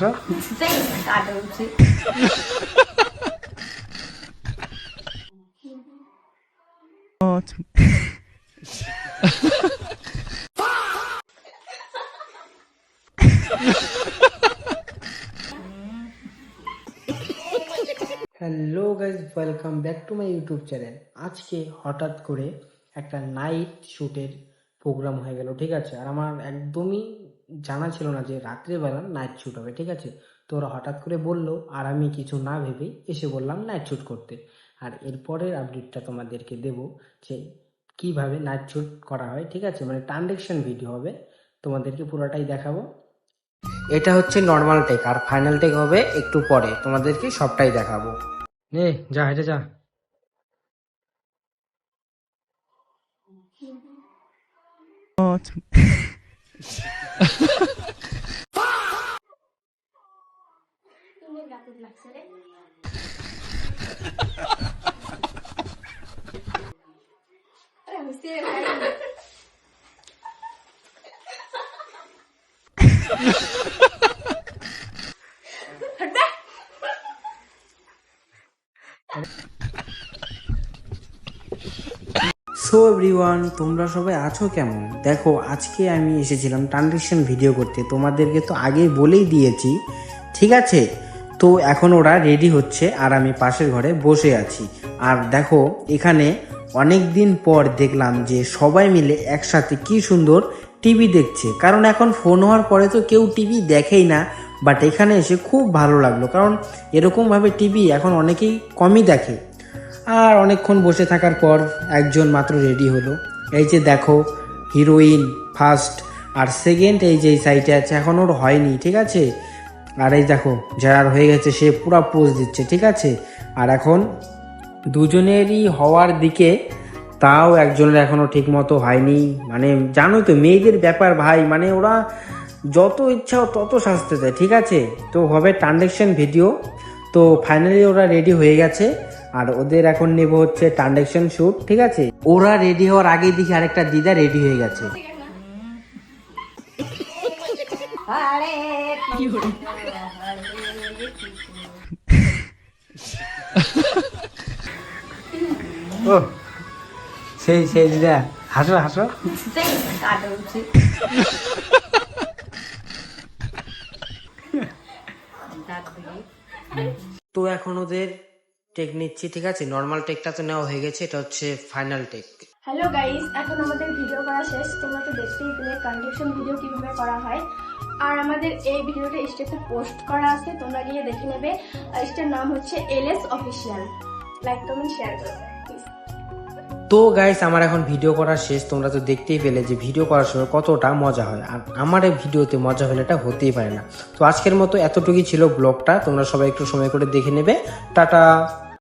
কাটা উচিত। Hello guys, welcome back to my YouTube channel. আজকে হঠাৎ করে একটা নাইট শ্যুটের প্রোগ্রাম হয়ে গেল, ঠিক আছে। আর আমার একদমই জানা ছিল না যে রাত্রেবেলা নাইট শ্যুট হবে, ঠিক আছে। তো ওরা হঠাৎ করে বললো, আর আমি কিছু না ভেবেই এসে বললাম নাইট শ্যুট করতে। আর এরপরের আপডেটটা তোমাদেরকে দেবো যে কিভাবে নাইট শ্যুট করা হয়, ঠিক আছে। মানে ট্রানজেকশন ভিডিও হবে, তোমাদেরকে পুরোটাই দেখাবো। এটা হচ্ছে নর্মাল টেক, আর ফাইনাল টেক হবে একটু পরে, তোমাদেরকে সবটাই দেখাবো। নে যা, হেঁটে যা। সো এভরিওয়ান, তোমরা সবাই আছো কেমন? দেখো, আজকে আমি এসেছিলাম ট্রানজেকশন ভিডিও করতে, তোমাদেরকে তো আগেই বলেই দিয়েছি, ঠিক আছে। তো এখন ওরা রেডি হচ্ছে আর আমি পাশের ঘরে বসে আছি। আর দেখো, এখানে অনেক দিন পর দেখলাম যে সবাই মিলে একসাথে কি সুন্দর টিভি দেখছে। কারণ এখন ফোন হওয়ার পরে তো কেউ টিভি দেখেই না, বাট এখানে এসে খুব ভালো লাগলো। কারণ এরকমভাবে টিভি এখন অনেকেই কমই দেখে। আর অনেকক্ষণ বসে থাকার পর একজন মাত্র রেডি হলো। এই যে দেখো, হিরোইন ফার্স্ট আর সেকেন্ড এই যে এই সাইডে আছে, এখন ওর হয়নি, ঠিক আছে। আর এই দেখো, যার হয়ে গেছে সে পুরা পোজ দিচ্ছে, ঠিক আছে। আর এখন দুজনেরই হওয়ার দিকে, তাও একজনের এখনো ঠিক মতো হয়নি। মানে জানোই তো মেয়েদের ব্যাপার ভাই, মানে ওরা যত ইচ্ছা তত সাজতে দেয়, ঠিক আছে। তো হবে ট্রানজেকশন ভিডিও। তো ফাইনালি ওরা রেডি হয়ে গেছে, আর ওদের এখন নেব হচ্ছে ট্রানজেকশন শ্যুট, ঠিক আছে। ওরা রেডি হওয়ার আগেই দেখি আরেকটা দিদা রেডি হয়ে গেছে। ও সেই সেই দিদা, হাসো হাসো। কাটা উচিত। তো এখন ওদের টেক নিচ্ছি, ঠিক আছে। নর্মাল টেকটা তো নেওয়া হয়ে গেছে, এটা হচ্ছে ফাইনাল টেক। হ্যালো গাইস, এখন আমাদের ভিডিও করা শেষ। তোমরা তো দেখতেই পেলে ট্রানজেকশন ভিডিও কিভাবে করা হয়। আর আমাদের এই ভিডিওটা স্টেপে পোস্ট করা আছে, তোমরা গিয়ে দেখে নেবে। আর এটার নাম হচ্ছে LS official. Like comment share করো প্লিজ। তো গাইস, আমার এখন ভিডিও করা শেষ। তোমরা তো দেখতেই পেলে যে ভিডিও করার সময় কতটা মজা হয়, আর আমার এই ভিডিওতে মজা হলে এটা হতেই পারে না। তো আজকের মতো এতটুকুই ছিল ব্লগটা। তোমরা সবাই একটু সময় করে দেখে নেবে। টাটা।